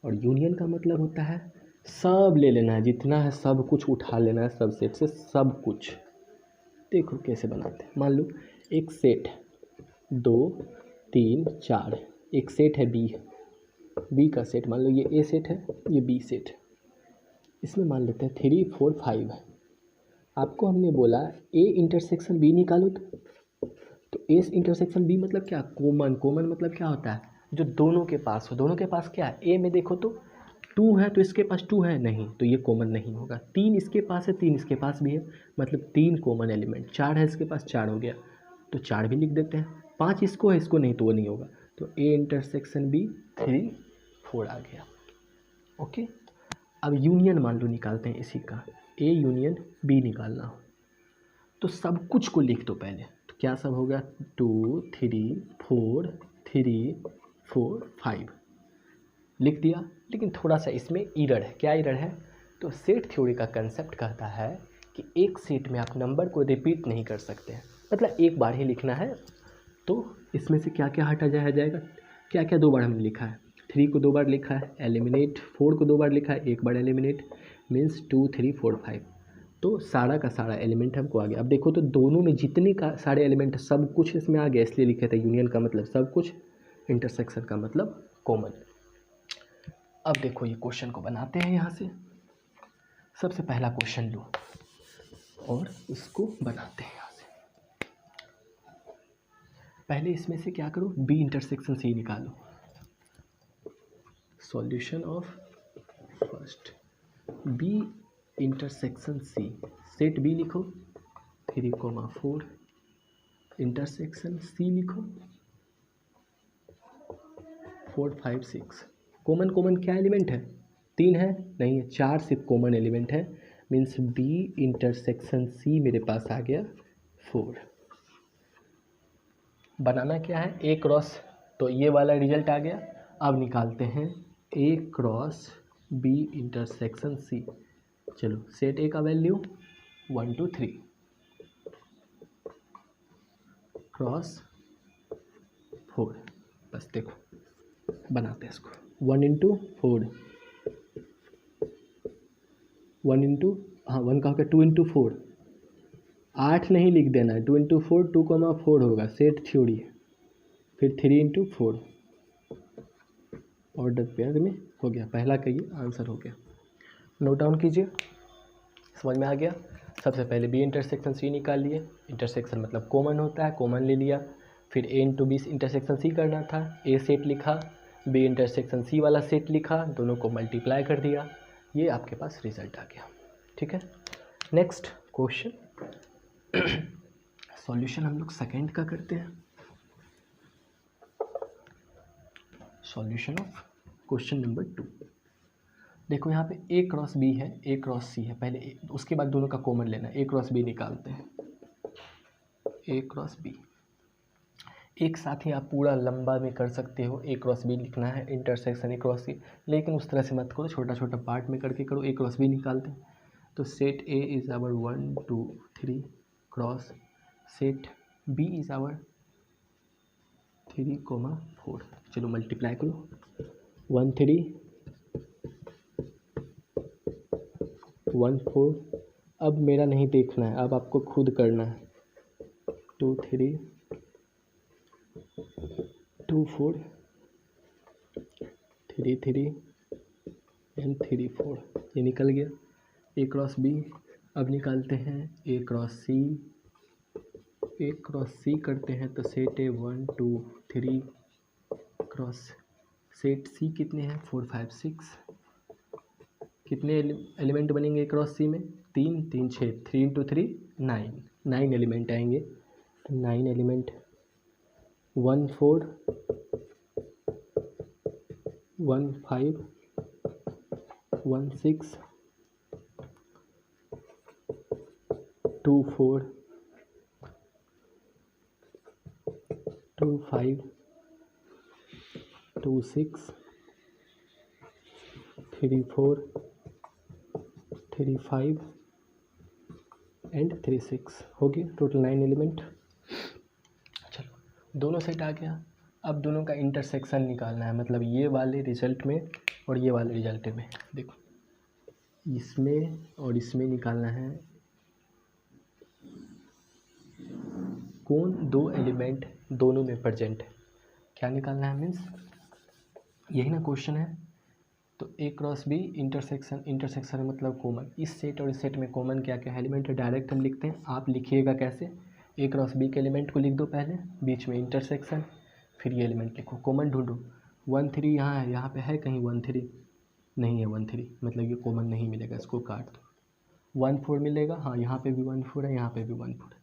और यूनियन का मतलब होता है सब ले लेना है, जितना है सब कुछ उठा लेना है सब सेट से सब कुछ। देखो कैसे बनाते हैं। मान लो एक सेट 2 3 4, एक सेट है बी का सेट। मान लो ये ए सेट है, ये बी सेट। इसमें मान लेते हैं 3 4 5 है। आपको हमने बोला ए इंटरसेक्शन बी निकालो, तो ए इंटरसेक्शन बी मतलब क्या? कॉमन। कॉमन मतलब क्या होता है? जो दोनों के पास हो। दोनों के पास क्या है? ए में देखो तो 2 है, तो इसके पास 2 है, नहीं तो ये कॉमन नहीं होगा। 3 इसके पास है, 3 इसके पास भी है, मतलब 3 कॉमन एलिमेंट। 4 है इसके पास, 4 हो गया, तो 4 भी लिख देते हैं। 5 इसको है, इसको नहीं तो वो नहीं होगा। तो ए इंटरसेक्शन बी 3 4 आ गया। ओके, अब यूनियन मान लो निकालते हैं इसी का। ए यूनियन बी निकालना हो तो सब कुछ को लिख दो पहले। तो क्या सब होगा? 2 3 4 3 4 5 लिख दिया। लेकिन थोड़ा सा इसमें एरर है। क्या एरर है? तो सेट थ्योरी का कंसेप्ट कहता है कि एक सेट में आप नंबर को रिपीट नहीं कर सकते हैं, मतलब एक बार ही लिखना है। तो इसमें से क्या क्या हटा जाएगा? क्या क्या 2 बार हमने लिखा है? 3 को 2 बार लिखा है, एलिमिनेट। 4 को 2 बार लिखा है, 1 बार एलिमिनेट। मीन्स 2 3 4 5। तो सारा का सारा एलिमेंट हमको आ गया। अब देखो तो दोनों में जितने का सारे एलिमेंट सब कुछ इसमें आ गया, इसलिए लिखे थे यूनियन का मतलब सब कुछ, इंटरसेक्शन का मतलब कॉमन। अब देखो ये क्वेश्चन को बनाते हैं। यहाँ से सबसे पहला क्वेश्चन लो और इसको बनाते हैं। यहाँ से पहले इसमें से क्या करो? बी इंटरसेक्शन सी निकालो। Solution of first B intersection C. Set B लिखो 3 4 इंटरसेक्शन सी लिखो 4 5 6। कॉमन क्या एलिमेंट है? 3 है, नहीं है, 4 सिर्फ कॉमन एलिमेंट है। मीन्स बी इंटरसेक्शन सी मेरे पास आ गया 4। बनाना क्या है? ए क्रॉस, तो ये वाला रिजल्ट आ गया। अब निकालते हैं ए क्रॉस बी इंटरसेक्शन सी। चलो सेट ए का वैल्यू 1 2 3 क्रॉस 4। बस देखो बनाते हैं इसको। 1 इंटू 4, 1 इंटू, हाँ 1 का होगा 2 इंटू 4। 8 नहीं लिख देना है, 2 इंटू 4 2 4 होगा सेट थ्योरी। फिर 3 इंटू 4 ऑर्डर पेयर में हो गया। पहला का ये आंसर हो गया। नोट डाउन कीजिए, समझ में आ गया। सबसे पहले बी इंटरसेक्शन सी निकाल लिए। इंटरसेक्शन मतलब कॉमन होता है, कॉमन ले लिया। फिर ए इंटू बी इंटरसेक्शन सी करना था, ए सेट लिखा, बी इंटरसेक्शन सी वाला सेट लिखा, दोनों को मल्टीप्लाई कर दिया। ये आपके पास रिजल्ट आ गया। ठीक है, नेक्स्ट क्वेश्चन। सॉल्यूशन हम लोग सेकेंड का करते हैं। Solution of question number 2। देखो यहाँ पे ए क्रॉस बी है, ए क्रॉस सी है। पहले उसके बाद दोनों का कॉमन लेना है। ए क्रॉस बी निकालते हैं। ए क्रॉस बी। एक साथ ही आप पूरा लंबा में कर सकते हो, ए क्रॉस बी लिखना है इंटरसेक्शन ए क्रॉस सी, लेकिन उस तरह से मत करो, छोटा छोटा पार्ट में करके करो। ए क्रॉस बी निकालते हैं तो set A is our 1 2 3 cross set B is our 3, 4। चलो मल्टीप्लाई करो, 1 3 1 4। अब मेरा नहीं देखना है, अब आपको खुद करना है। 2 3 2 4 3 3 एंड 3 4। ये निकल गया ए क्रॉस बी। अब निकालते हैं ए क्रॉस सी। ए क्रॉस सी करते हैं तो सेट ए 1 2 3 क्रॉस सेट सी कितने हैं 4 5 6। कितने एलिमेंट बनेंगे ए क्रॉस सी में? 3 3 6, 3 × 3 9 एलिमेंट आएंगे। 9 एलिमेंट 1 4 1 5 1 6 2 4 2 5 2 6 3 4 3 5 एंड 3 6 हो गया टोटल 9 एलिमेंट। चलो दोनों सेट आ गया। अब दोनों का इंटरसेक्शन निकालना है, मतलब ये वाले रिजल्ट में और ये वाले रिजल्ट में। देखो इसमें और इसमें निकालना है कौन दो एलिमेंट दोनों में प्रेजेंट है। क्या निकालना है मीन्स यही ना क्वेश्चन है। तो ए क्रॉस बी इंटरसेक्शन मतलब कॉमन। इस सेट और इस सेट में कॉमन क्या क्या एलिमेंट है डायरेक्ट हम लिखते हैं। आप लिखिएगा कैसे, ए क्रॉस बी के एलिमेंट को लिख दो पहले, बीच में इंटरसेक्शन, फिर ये एलिमेंट लिखो, कॉमन ढूंढो। 1 3 यहाँ है, यहाँ पे है कहीं 1 3? नहीं है 1 3, मतलब ये कॉमन नहीं मिलेगा, इसको काट दो। 1 4 मिलेगा, हाँ यहाँ पे भी 1 4 है, यहाँ पे भी 1 4 है।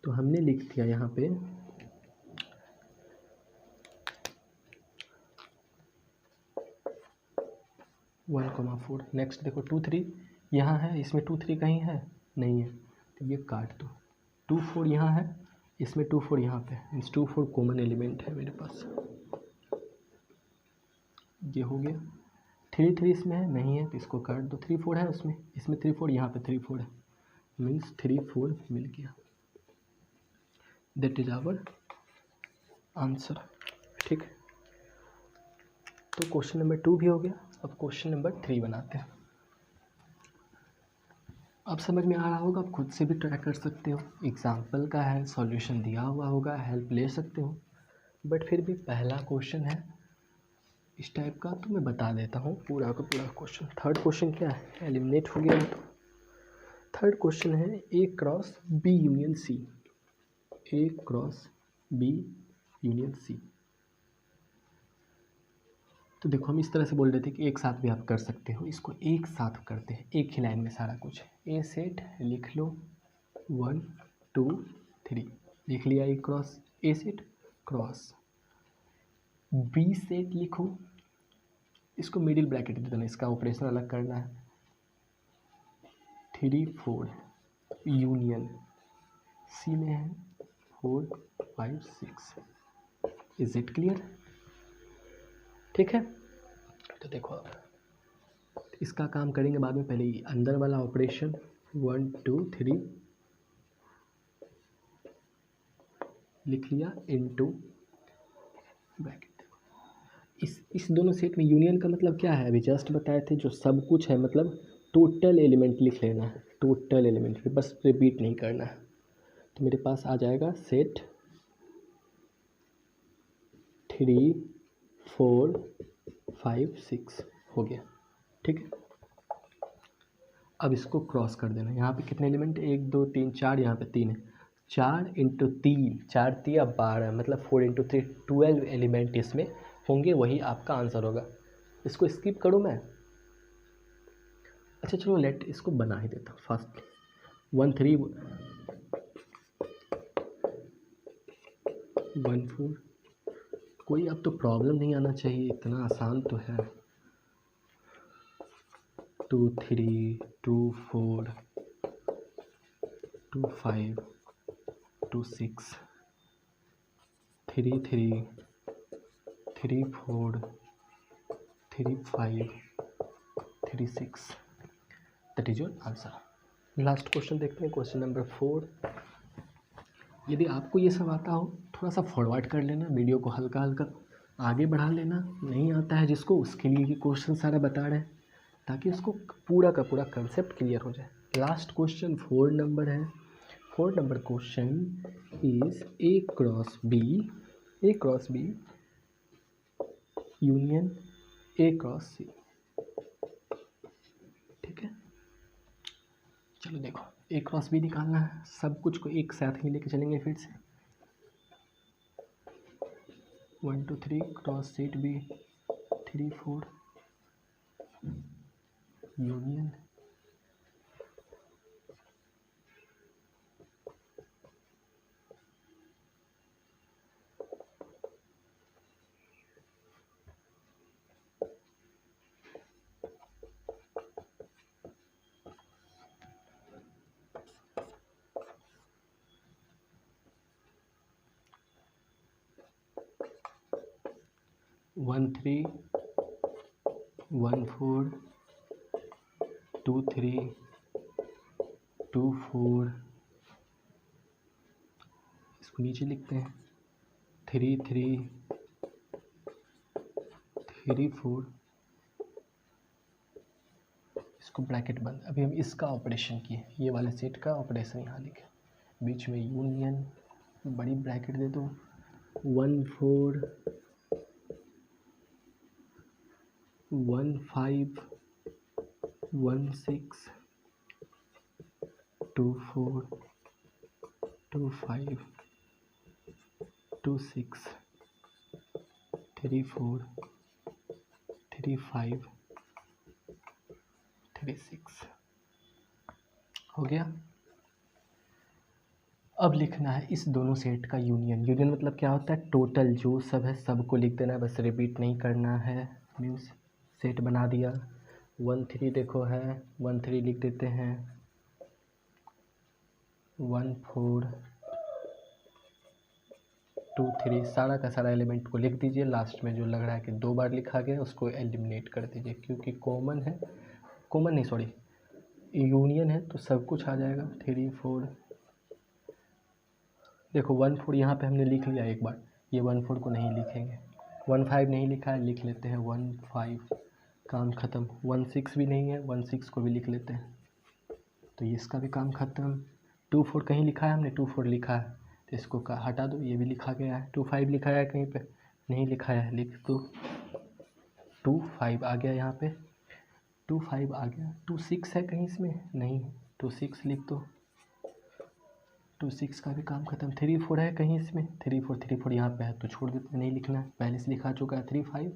तो हमने लिख दिया यहाँ पे 1,4। नेक्स्ट देखो 2 3 यहाँ है, इसमें 2 3 कहीं है? नहीं है, तो ये काट दो। 2 4 यहाँ है, इसमें 2 4 यहाँ पे, मीन्स 2 4 कॉमन एलिमेंट है मेरे पास। ये हो गया। 3 3 इसमें है? नहीं है, तो इसको काट दो। 3 4 है उसमें, इसमें 3 4, यहाँ पे 3 4 है, मीन्स 3 4 मिल गया। That is our answer. ठीक, तो क्वेश्चन नंबर 2 भी हो गया। अब क्वेश्चन नंबर 3 बनाते हैं। अब समझ में आ रहा होगा, आप खुद से भी ट्राई कर सकते हो, एग्जाम्पल का है, सॉल्यूशन दिया हुआ होगा, हेल्प ले सकते हो। बट फिर भी पहला क्वेश्चन है इस टाइप का, तो मैं बता देता हूँ पूरा का पूरा क्वेश्चन। थर्ड क्वेश्चन क्या है, एलिमिनेट हो गया। तो थर्ड क्वेश्चन है A cross B union C. A cross B union सी। तो देखो हम इस तरह से बोल रहे थे कि एक साथ भी आप कर सकते हो, इसको एक साथ करते हैं, एक ही लाइन में सारा कुछ। ए सेट लिख लो 1 2 3, लिख लिया A cross A set cross B set लिखो, इसको मिडिल ब्रैकेट दे देना, इसका ऑपरेशन अलग करना है। 3 4 यूनियन सी में है 4 5 6। Is it clear? ठीक है, तो देखो अब इसका काम करेंगे बाद में, पहले ही अंदर वाला ऑपरेशन 1 2 3 लिख लिया इनटू ब्रैकेट। इस दोनों सेट में यूनियन का मतलब क्या है, अभी जस्ट बताए थे, जो सब कुछ है, मतलब टोटल एलिमेंट लिख लेना है, टोटल एलिमेंट, बस रिपीट नहीं करना है। तो मेरे पास आ जाएगा सेट 3 4 5 6 हो गया। ठीक है, अब इसको क्रॉस कर देना। यहाँ पे कितने एलिमेंट, 1 2 3 4, यहाँ पे 3 है। 4 × 3, 4 3 12, मतलब 4 × 3 12 एलिमेंट इसमें होंगे, वही आपका आंसर होगा। इसको स्किप करूँ मैं? अच्छा चलो लेट इसको बना ही देता हूँ फर्स्ट। 1 3 1 4, कोई अब तो प्रॉब्लम नहीं आना चाहिए, इतना आसान तो है। 2 3 2 4 2 5 2 6 3 3 3 4 3 5 3 6, that is your answer. Last question देखते हैं, क्वेश्चन नंबर 4। यदि आपको ये सब आता हो थोड़ा सा फॉरवर्ड कर लेना, वीडियो को हल्का हल्का आगे बढ़ा लेना। नहीं आता है जिसको, उसके लिए ये क्वेश्चन सारा बता रहे हैं ताकि उसको पूरा का पूरा कंसेप्ट क्लियर हो जाए। लास्ट क्वेश्चन 4 नंबर है। 4 number question is A cross B union A cross C। ठीक है, चलो देखो A क्रॉस B निकालना है, सब कुछ को एक साथ ही लेके चलेंगे फिर से। 1 2 3 cross set B 3 4 union one 3 1 4 2 3 2 4, इसको नीचे लिखते हैं 3 3 3 4, इसको ब्रैकेट बंद। अभी हम इसका ऑपरेशन किए, ये वाले सेट का ऑपरेशन यहाँ लिखे, बीच में यूनियन बड़ी ब्रैकेट दे दो 1 4 1 5 1 6 2 4 2 5 2 6 3 4 3 5 3 6 हो गया। अब लिखना है इस दोनों सेट का यूनियन। यूनियन मतलब क्या होता है, टोटल जो सब है सबको लिख देना है, बस रिपीट नहीं करना है। मीन्स सेट बना दिया 1 3 देखो है 1 3 लिख देते हैं 1 4 2 3, सारा का सारा एलिमेंट को लिख दीजिए। लास्ट में जो लग रहा है कि 2 बार लिखा गया उसको एलिमिनेट कर दीजिए, क्योंकि कॉमन है, कॉमन नहीं सॉरी यूनियन है तो सब कुछ आ जाएगा। 3 4 देखो 1 4 यहाँ पे हमने लिख लिया एक बार, ये 1 4 को नहीं लिखेंगे। 1 5 नहीं लिखा है, लिख लेते हैं 1 5, काम ख़त्म। 1 6 भी नहीं है, 1 6 को भी लिख लेते हैं, तो ये इसका भी काम ख़त्म। 2 4 कहीं लिखा है हमने, 2 4 लिखा है तो इसको हटा दो, ये भी लिखा गया है। 2 5 लिखा है कहीं पे, नहीं लिखा है, लिख दो। 2 5 आ गया यहाँ पे, 2 5 आ गया। 2 6 है कहीं इसमें, नहीं, 2 6 लिख दो, 2 6 का भी काम खत्म। 3 4 है कहीं इसमें, 3 4 यहाँ पे है तो छोड़ देते हैं, नहीं लिखना है, पहले से लिखा चुका है। 3 5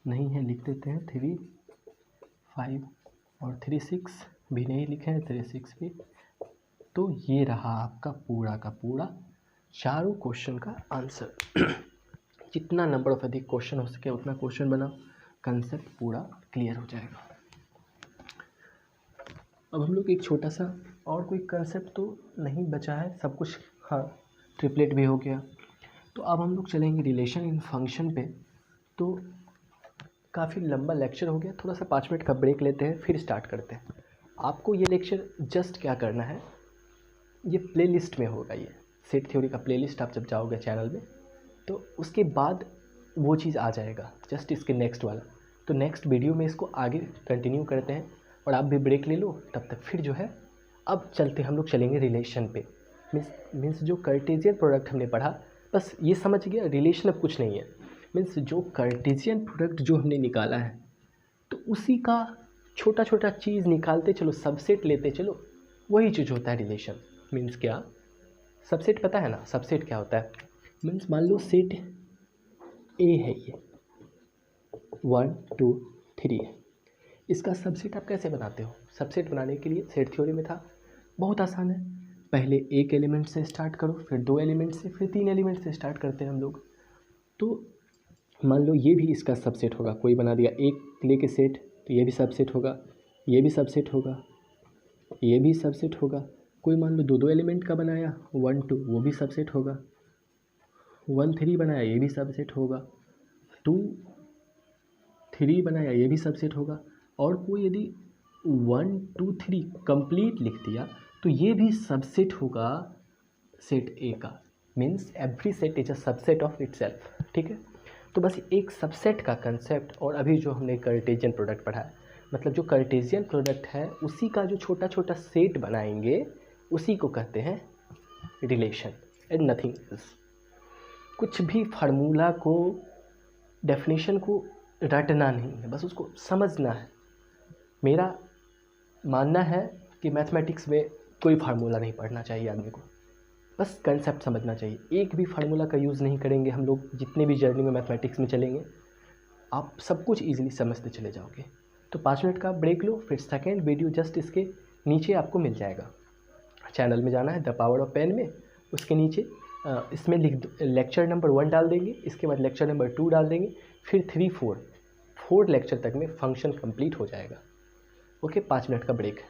नहीं है, लिख देते हैं 3 5, और 3 6 भी नहीं लिखे हैं, 3 6 भी। तो ये रहा आपका पूरा का पूरा चारों क्वेश्चन का आंसर। जितना नंबर ऑफ अधिक क्वेश्चन हो सके उतना क्वेश्चन बनाओ, कंसेप्ट पूरा क्लियर हो जाएगा। अब हम लोग एक छोटा सा और कोई कंसेप्ट तो नहीं बचा है, सब कुछ हाँ ट्रिपलेट भी हो गया। तो अब हम लोग चलेंगे रिलेशन इन फंक्शन पे। तो काफ़ी लंबा लेक्चर हो गया, थोड़ा सा 5 मिनट का ब्रेक लेते हैं फिर स्टार्ट करते हैं। आपको ये लेक्चर जस्ट क्या करना है, ये प्लेलिस्ट में होगा, ये सेट थ्योरी का प्लेलिस्ट आप जब जाओगे चैनल में तो उसके बाद वो चीज़ आ जाएगा, जस्ट इसके नेक्स्ट वाला। तो नेक्स्ट वीडियो में इसको आगे कंटिन्यू करते हैं, और आप भी ब्रेक ले लो तब तक। फिर जो है अब चलते हम लोग चलेंगे रिलेशन पे। मीन्स जो कार्टेशियन प्रोडक्ट हमने पढ़ा, बस ये समझ गया, रिलेशन अब कुछ नहीं है। मीन्स जो कार्टेशियन प्रोडक्ट जो हमने निकाला है तो उसी का छोटा छोटा चीज़ निकालते चलो, सबसेट लेते चलो, वही चीज़ होता है रिलेशन। मीन्स क्या, सबसेट पता है ना, सबसेट क्या होता है। मीन्स मान लो सेट ए है, ये 1 2 3 है, इसका सबसेट आप कैसे बनाते हो। सबसेट बनाने के लिए सेट थ्योरी में था, बहुत आसान है, पहले एक एलिमेंट से स्टार्ट करो, फिर 2 एलिमेंट से, फिर 3 एलिमेंट से स्टार्ट करते हैं हम लोग। तो मान लो ये भी इसका सबसेट होगा, कोई बना दिया एक लेके सेट, तो ये भी सबसेट होगा, ये भी सबसेट होगा, ये भी सबसेट होगा, कोई मान लो 2 एलिमेंट का बनाया, 1 2 वो भी सबसेट होगा, 1 3 बनाया ये भी सबसेट होगा, 2 3 बनाया ये भी सबसेट होगा, और कोई यदि 1 2 3 कंप्लीट लिख दिया तो ये भी सबसेट होगा सेट ए का। Means every set is a subset of itself. ठीक है, तो बस एक सबसेट का कंसेप्ट। और अभी जो हमने कार्टेशियन प्रोडक्ट पढ़ा है, मतलब जो कार्टेशियन प्रोडक्ट है उसी का जो छोटा छोटा सेट बनाएंगे उसी को कहते हैं रिलेशन एंड नथिंग एल्स। कुछ भी फार्मूला को, डेफिनेशन को रटना नहीं है, बस उसको समझना है। मेरा मानना है कि मैथमेटिक्स में कोई फार्मूला नहीं पढ़ना चाहिए आदमी को, बस कंसेप्ट समझना चाहिए। एक भी फार्मूला का यूज़ नहीं करेंगे हम लोग, जितने भी जर्नी में मैथमेटिक्स में चलेंगे आप सब कुछ ईजिली समझते चले जाओगे। तो 5 मिनट का ब्रेक लो, फिर सेकेंड वीडियो जस्ट इसके नीचे आपको मिल जाएगा। चैनल में जाना है द पावर ऑफ पेन में, उसके नीचे इसमें लेक्चर नंबर 1 डाल देंगे, इसके बाद लेक्चर नंबर 2 डाल देंगे, फिर 3 4 लेक्चर तक में फंक्शन कंप्लीट हो जाएगा। ओके, 5 मिनट का ब्रेक।